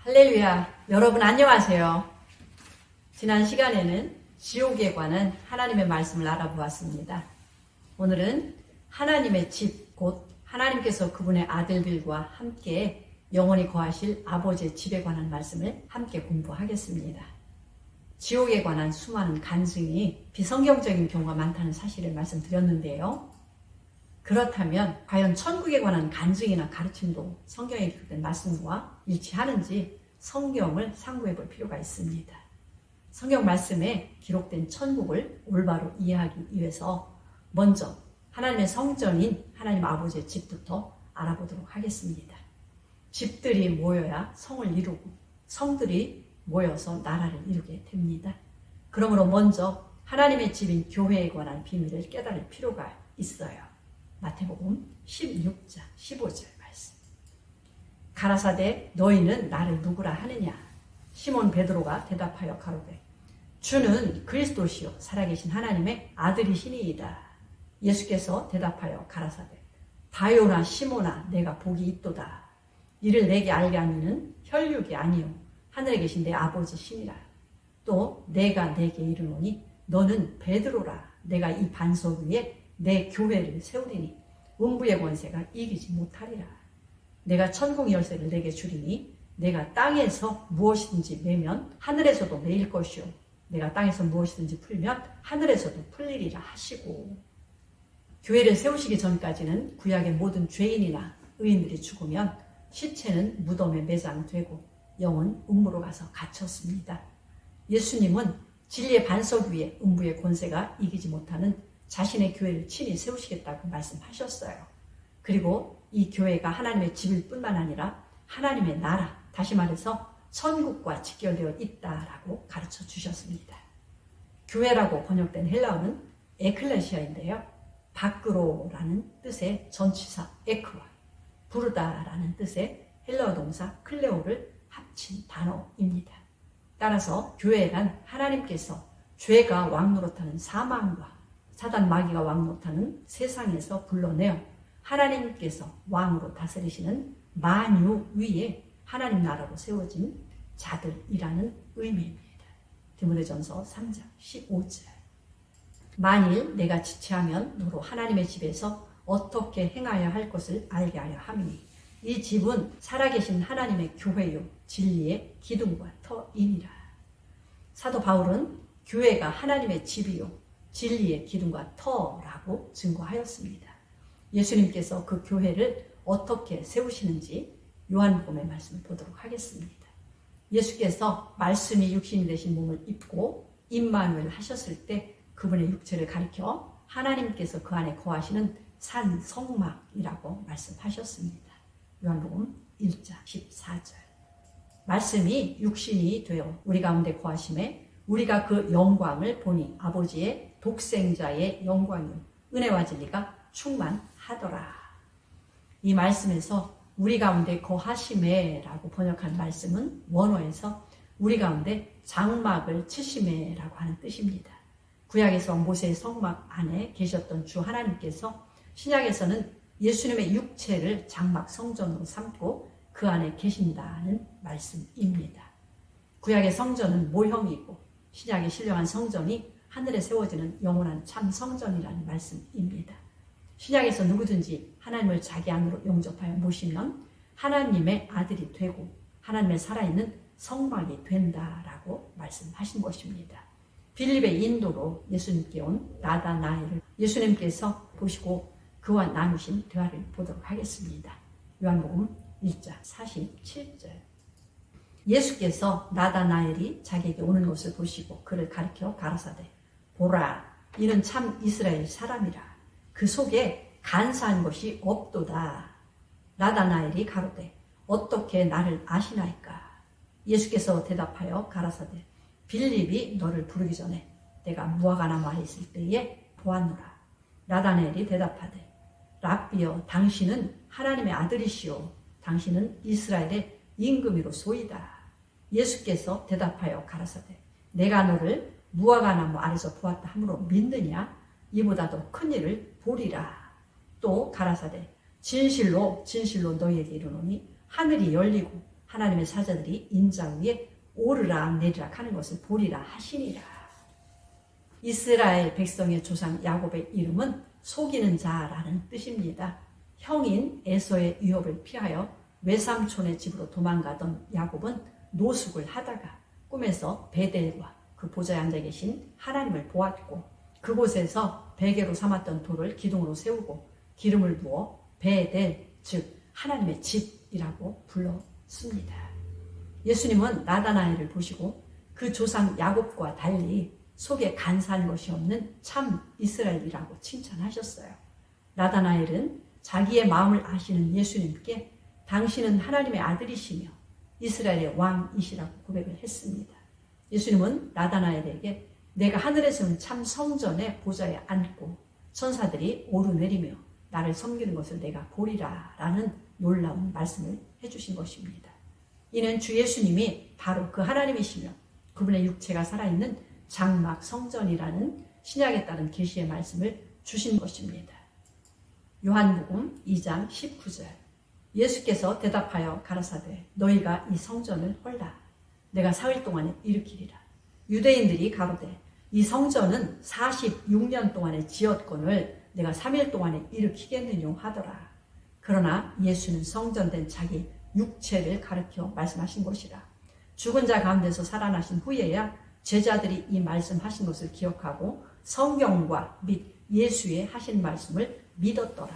할렐루야! 여러분 안녕하세요. 지난 시간에는 지옥에 관한 하나님의 말씀을 알아보았습니다. 오늘은 하나님의 집, 곧 하나님께서 그분의 아들들과 함께 영원히 거하실 아버지의 집에 관한 말씀을 함께 공부하겠습니다. 지옥에 관한 수많은 간증이 비성경적인 경우가 많다는 사실을 말씀드렸는데요. 그렇다면 과연 천국에 관한 간증이나 가르침도 성경에 기록된 말씀과 일치하는지 성경을 상고해 볼 필요가 있습니다. 성경 말씀에 기록된 천국을 올바로 이해하기 위해서 먼저 하나님의 성전인 하나님 아버지의 집부터 알아보도록 하겠습니다. 집들이 모여야 성을 이루고 성들이 모여서 나라를 이루게 됩니다. 그러므로 먼저 하나님의 집인 교회에 관한 비밀을 깨달을 필요가 있어요. 마태복음 16장 15절 말씀. 가라사대 너희는 나를 누구라 하느냐? 시몬 베드로가 대답하여 가로되 주는 그리스도시요 살아계신 하나님의 아들이시니이다. 예수께서 대답하여 가라사대 바요나 시몬아 내가 복이 있도다. 이를 내게 알게 하니는 혈육이 아니요 하늘에 계신 내 아버지시니라. 또 내가 내게 이르노니 너는 베드로라. 내가 이 반석 위에 내 교회를 세우리니 음부의 권세가 이기지 못하리라. 내가 천국 열쇠를 내게 주리니 내가 땅에서 무엇이든지 매면 하늘에서도 매일 것이요 내가 땅에서 무엇이든지 풀면 하늘에서도 풀리리라 하시고, 교회를 세우시기 전까지는 구약의 모든 죄인이나 의인들이 죽으면 시체는 무덤에 매장되고 영은 음부로 가서 갇혔습니다. 예수님은 진리의 반석 위에 음부의 권세가 이기지 못하는 자신의 교회를 친히 세우시겠다고 말씀하셨어요. 그리고 이 교회가 하나님의 집일 뿐만 아니라 하나님의 나라, 다시 말해서 천국과 직결되어 있다라고 가르쳐 주셨습니다. 교회라고 번역된 헬라어는 에클레시아인데요. 밖으로라는 뜻의 전치사 에크와 부르다라는 뜻의 헬라어 동사 클레오를 합친 단어입니다. 따라서 교회란 하나님께서 죄가 왕노릇하는 사망과 사단 마귀가 왕노릇하는 세상에서 불러내어 하나님께서 왕으로 다스리시는 만유 위에 하나님 나라로 세워진 자들이라는 의미입니다. 디모데전서 3장 15절. 만일 내가 지체하면 너로 하나님의 집에서 어떻게 행하여야 할 것을 알게 하려 함이니 이 집은 살아계신 하나님의 교회요 진리의 기둥과 터이니라. 사도 바울은 교회가 하나님의 집이요 진리의 기둥과 터라고 증거하였습니다. 예수님께서 그 교회를 어떻게 세우시는지 요한복음의 말씀을 보도록 하겠습니다. 예수께서 말씀이 육신이 되신 몸을 입고 임마누엘 하셨을 때 그분의 육체를 가리켜 하나님께서 그 안에 거하시는 산 성막이라고 말씀하셨습니다. 요한복음 1장 14절. 말씀이 육신이 되어 우리 가운데 거하심에 우리가 그 영광을 보니 아버지의 독생자의 영광이요 은혜와 진리가 충만하더라. 이 말씀에서 우리 가운데 거하심에 라고 번역한 말씀은 원어에서 우리 가운데 장막을 치심에 라고 하는 뜻입니다. 구약에서 모세의 성막 안에 계셨던 주 하나님께서 신약에서는 예수님의 육체를 장막 성전으로 삼고 그 안에 계신다는 말씀입니다. 구약의 성전은 모형이고 신약의 신령한 성전이 하늘에 세워지는 영원한 참 성전이라는 말씀입니다. 신약에서 누구든지 하나님을 자기 안으로 영접하여 모시면 하나님의 아들이 되고 하나님의 살아있는 성막이 된다라고 말씀하신 것입니다. 빌립의 인도로 예수님께 온 나다나엘을 예수님께서 보시고 그와 나누신 대화를 보도록 하겠습니다. 요한복음 1장 47절. 예수께서 나다나엘이 자기에게 오는 것을 보시고 그를 가리켜 가라사대 보라 이는 참 이스라엘 사람이라 그 속에 간사한 것이 없도다. 나다나엘이 가로되 어떻게 나를 아시나이까? 예수께서 대답하여 가라사대 빌립이 너를 부르기 전에 내가 무화과나무 아래 있을 때에 보았노라. 나다나엘이 대답하되 랍비여 당신은 하나님의 아들이시오 당신은 이스라엘의 임금이로소이다. 예수께서 대답하여 가라사대 내가 너를 무화과나무 아래서 보았다 함으로 믿느냐? 이보다 더 큰 일을 보리라. 또 가라사대 진실로 진실로 너희에게 이르노니 하늘이 열리고 하나님의 사자들이 인자 위에 오르락 내리락 하는 것을 보리라 하시니라. 이스라엘 백성의 조상 야곱의 이름은 속이는 자라는 뜻입니다. 형인 에서의 위협을 피하여 외삼촌의 집으로 도망가던 야곱은 노숙을 하다가 꿈에서 베델과 그 보좌에 앉아 계신 하나님을 보았고, 그곳에서 베개로 삼았던 돌을 기둥으로 세우고 기름을 부어 베델, 즉 하나님의 집이라고 불렀습니다. 예수님은 나다나엘을 보시고 그 조상 야곱과 달리 속에 간사한 것이 없는 참 이스라엘이라고 칭찬하셨어요. 나다나엘은 자기의 마음을 아시는 예수님께 당신은 하나님의 아들이시며 이스라엘의 왕이시라고 고백을 했습니다. 예수님은 나다나엘에게 내가 하늘에 세운 참 성전의 보좌에 앉고 천사들이 오르내리며 나를 섬기는 것을 내가 보리라 라는 놀라운 말씀을 해주신 것입니다. 이는 주 예수님이 바로 그 하나님이시며 그분의 육체가 살아있는 장막 성전이라는 신약에 따른 계시의 말씀을 주신 것입니다. 요한복음 2장 19절 예수께서 대답하여 가라사대 너희가 이 성전을 헐라 내가 사흘 동안에 일으키리라. 유대인들이 가로되 이 성전은 46년 동안에 지었거늘 내가 3일 동안에 일으키겠느냐 하더라. 그러나 예수는 성전된 자기 육체를 가르쳐 말씀하신 것이라. 죽은 자 가운데서 살아나신 후에야 제자들이 이 말씀하신 것을 기억하고 성경과 및 예수의 하신 말씀을 믿었더라.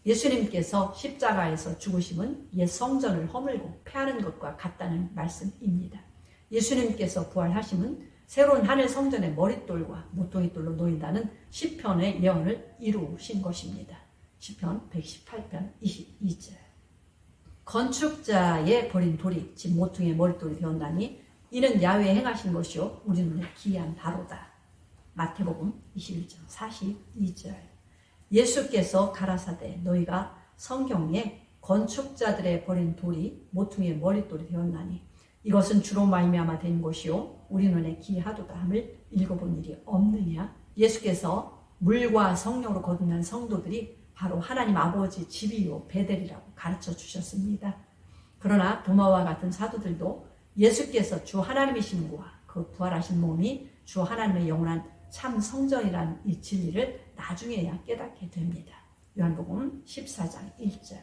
예수님께서 십자가에서 죽으심은 옛 성전을 허물고 폐하는 것과 같다는 말씀입니다. 예수님께서 부활하심은 새로운 하늘 성전의 머릿돌과 모퉁이돌로 놓인다는 시편의 예언을 이루신 것입니다. 시편 118편 22절 건축자의 버린 돌이 집 모퉁이의 머릿돌이 되었나니 이는 야훼의 행하신 것이요 우리 눈에 기이한 바로다. 마태복음 21장 42절 예수께서 가라사대 너희가 성경에 건축자들의 버린 돌이 모퉁이의 머릿돌이 되었나니 이것은 주로 말미암아 된 것이요 우리 눈에 기이하도다 함을 읽어본 일이 없느냐. 예수께서 물과 성령으로 거듭난 성도들이 바로 하나님 아버지 집이요 베델이라고 가르쳐 주셨습니다. 그러나 도마와 같은 사도들도 예수께서 주 하나님이심과 그 부활하신 몸이 주 하나님의 영원한 참 성전이라는 이 진리를 나중에야 깨닫게 됩니다. 요한복음 14장 1절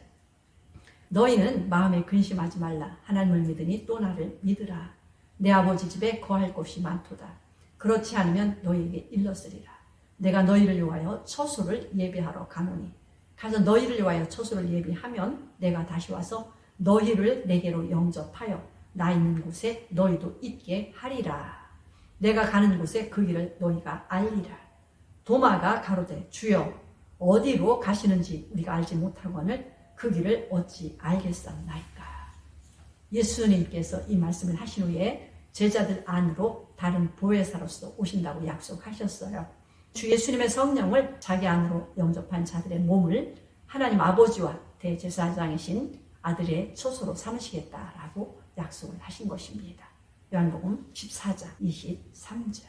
너희는 마음에 근심하지 말라. 하나님을 믿으니 또 나를 믿으라. 내 아버지 집에 거할 곳이 많도다. 그렇지 않으면 너희에게 일렀으리라. 내가 너희를 위하여 처소를 예비하러 가노니 가서 너희를 위하여 처소를 예비하면 내가 다시 와서 너희를 내게로 영접하여 나 있는 곳에 너희도 있게 하리라. 내가 가는 곳에 그 길을 너희가 알리라. 도마가 가로되 주여 어디로 가시는지 우리가 알지 못하거늘 그 길을 어찌 알겠사옵나이까. 예수님께서 이 말씀을 하신 후에 제자들 안으로 다른 보혜사로서 오신다고 약속하셨어요. 주 예수님의 성령을 자기 안으로 영접한 자들의 몸을 하나님 아버지와 대제사장이신 아들의 처소로 삼으시겠다라고 약속을 하신 것입니다. 요한복음 14장 23절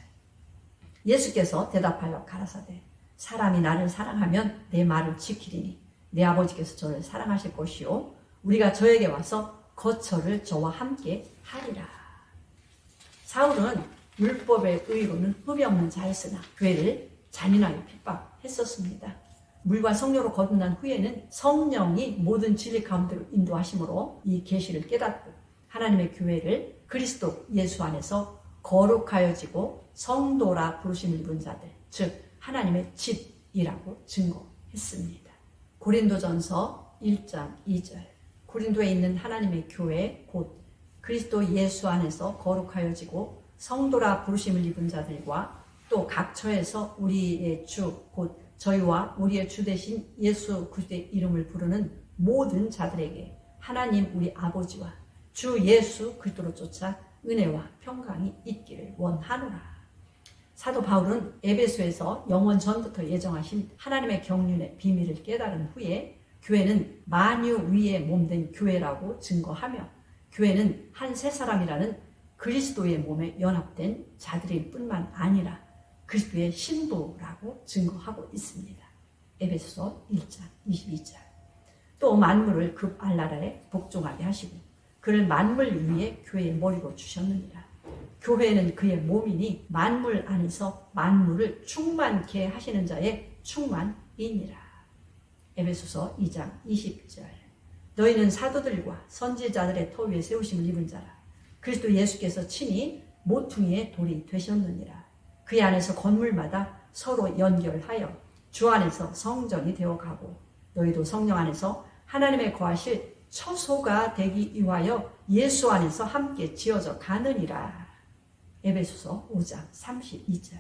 예수께서 대답하여 가라사대 사람이 나를 사랑하면 내 말을 지키리니 내 아버지께서 저를 사랑하실 것이요 우리가 저에게 와서 거처를 저와 함께 하리라. 사울은 율법의 의로는 흠이 없는 자였으나 교회를 잔인하게 핍박했었습니다. 물과 성령으로 거듭난 후에는 성령이 모든 진리 가운데로 인도하심으로 이 계시를 깨닫고 하나님의 교회를 그리스도 예수 안에서 거룩하여지고 성도라 부르심을 입은 자들, 즉 하나님의 집이라고 증거했습니다. 고린도전서 1장 2절 고린도에 있는 하나님의 교회 곧 그리스도 예수 안에서 거룩하여지고 성도라 부르심을 입은 자들과 또 각 처에서 우리의 주 곧 저희와 우리의 주 되신 예수 그리스도의 이름을 부르는 모든 자들에게 하나님 우리 아버지와 주 예수 그리스도로 쫓아 은혜와 평강이 있기를 원하노라. 사도 바울은 에베소에서 영원 전부터 예정하신 하나님의 경륜의 비밀을 깨달은 후에 교회는 만유 위에 몸된 교회라고 증거하며 교회는 한 세 사람이라는 그리스도의 몸에 연합된 자들일 뿐만 아니라 그리스도의 신부라고 증거하고 있습니다. 에베소서 1장 22절 또 만물을 그 알 나라에 복종하게 하시고 그를 만물 위에 교회의 머리로 주셨느니라. 교회는 그의 몸이니 만물 안에서 만물을 충만케 하시는 자의 충만이니라. 에베소서 2장 20절. 너희는 사도들과 선지자들의 터 위에 세우심을 입은 자라. 그리스도 예수께서 친히 모퉁이의 돌이 되셨느니라. 그 안에서 건물마다 서로 연결하여 주 안에서 성전이 되어가고 너희도 성령 안에서 하나님의 거하실 처소가 되기 위하여 예수 안에서 함께 지어져 가느니라. 에베소서 5장 32절.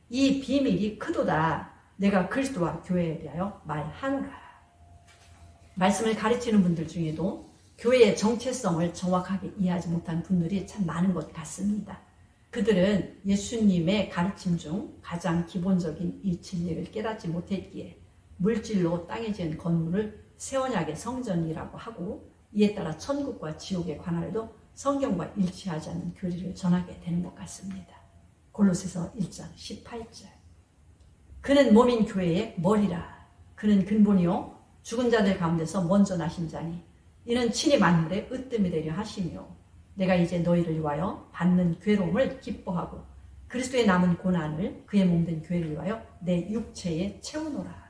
이 비밀이 크도다. 내가 그리스도와 교회에 대하여 말하노라. 말씀을 가르치는 분들 중에도 교회의 정체성을 정확하게 이해하지 못한 분들이 참 많은 것 같습니다. 그들은 예수님의 가르침 중 가장 기본적인 이 진리를 깨닫지 못했기에 물질로 땅에 지은 건물을 새 언약의 성전이라고 하고 이에 따라 천국과 지옥에 관하여도 성경과 일치하지 않는 교리를 전하게 되는 것 같습니다. 골로새서 1장 18절. 그는 몸인 교회의 머리라. 그는 근본이요 죽은 자들 가운데서 먼저 나신 자니 이는 친히 만물의 으뜸이 되려 하시며 내가 이제 너희를 위하여 받는 괴로움을 기뻐하고 그리스도의 남은 고난을 그의 몸된 교회를 위하여 내 육체에 채우노라.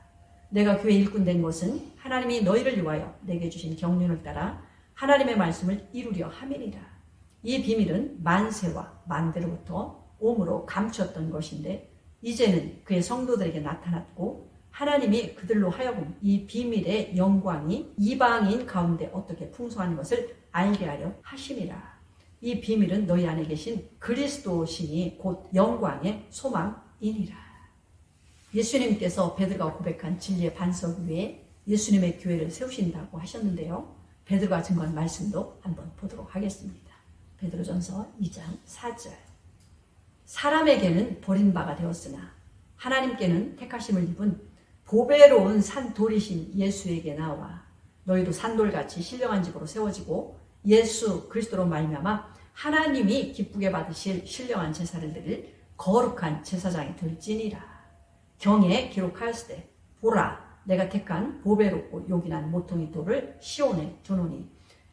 내가 교회 일꾼 된 것은 하나님이 너희를 위하여 내게 주신 경륜을 따라 하나님의 말씀을 이루려 함이니라. 이 비밀은 만세와 만대로부터 오므로 감추었던 것인데 이제는 그의 성도들에게 나타났고 하나님이 그들로 하여금 이 비밀의 영광이 이방인 가운데 어떻게 풍성한 것을 알게 하려 하심이라. 이 비밀은 너희 안에 계신 그리스도시니 곧 영광의 소망이니라. 예수님께서 베드로가 고백한 진리의 반석 위에 예수님의 교회를 세우신다고 하셨는데요. 베드로가 증거한 말씀도 한번 보도록 하겠습니다. 베드로전서 2장 4절. 사람에게는 버린 바가 되었으나 하나님께는 택하심을 입은 보배로운 산돌이신 예수에게 나와 너희도 산돌같이 신령한 집으로 세워지고 예수 그리스도로 말미암아 하나님이 기쁘게 받으실 신령한 제사를 드릴 거룩한 제사장이 될지니라. 경에 기록하였으되 보라 내가 택한 보배롭고 요긴한 모퉁이 돌을 시온에 두노니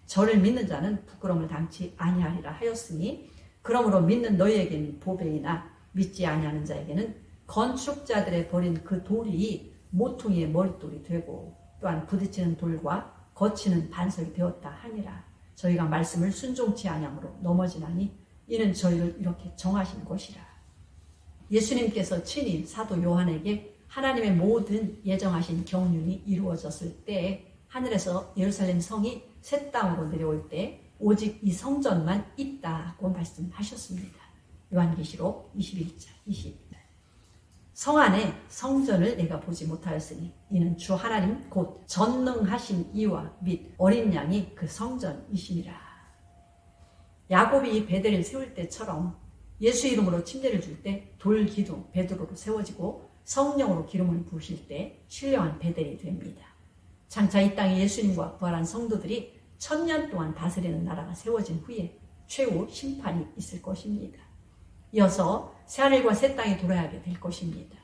저를 믿는 자는 부끄러움을 당치 아니하리라 하였으니 그러므로 믿는 너희에게는 보배이나 믿지 아니하는 자에게는 건축자들의 버린 그 돌이 모퉁이의 머릿돌이 되고 또한 부딪히는 돌과 거치는 반석이 되었다 하니라. 저희가 말씀을 순종치 아니함으로 넘어지나니 이는 저희를 이렇게 정하신 것이라. 예수님께서 친히 사도 요한에게 하나님의 모든 예정하신 경륜이 이루어졌을 때에 하늘에서 예루살렘 성이 새 땅으로 내려올 때 오직 이 성전만 있다고 말씀하셨습니다. 요한계시록 21장 20. 성 안에 성전을 내가 보지 못하였으니 이는 주 하나님 곧 전능하신 이와 및 어린 양이 그 성전이시니라. 야곱이 베델을 세울 때처럼 예수 이름으로 침례를 줄 때 돌기둥 베드로로 세워지고 성령으로 기름을 부으실 때 신령한 베델이 됩니다. 장차 이 땅에 예수님과 부활한 성도들이 1000년 동안 다스리는 나라가 세워진 후에 최후 심판이 있을 것입니다. 이어서 새하늘과 새 땅이 돌아가게 될 것입니다.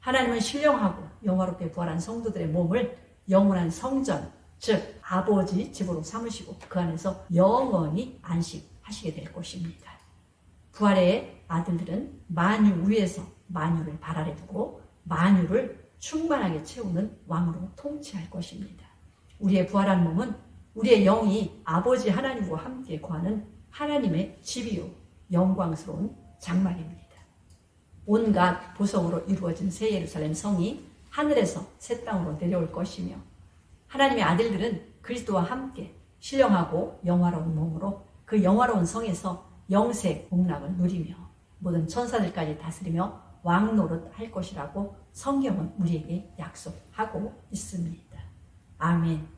하나님은 신령하고 영화롭게 부활한 성도들의 몸을 영원한 성전, 즉 아버지 집으로 삼으시고 그 안에서 영원히 안식하시게 될 것입니다. 부활의 아들들은 만유 위에서 만유를 발 아래 두고 만유를 충만하게 채우는 왕으로 통치할 것입니다. 우리의 부활한 몸은 우리의 영이 아버지 하나님과 함께 거하는 하나님의 집이요 영광스러운 장막입니다. 온갖 보석으로 이루어진 새 예루살렘 성이 하늘에서 새 땅으로 내려올 것이며 하나님의 아들들은 그리스도와 함께 신령하고 영화로운 몸으로 그 영화로운 성에서 영생 복락을 누리며 모든 천사들까지 다스리며 왕노릇 할 것이라고 성경은 우리에게 약속하고 있습니다. 아멘.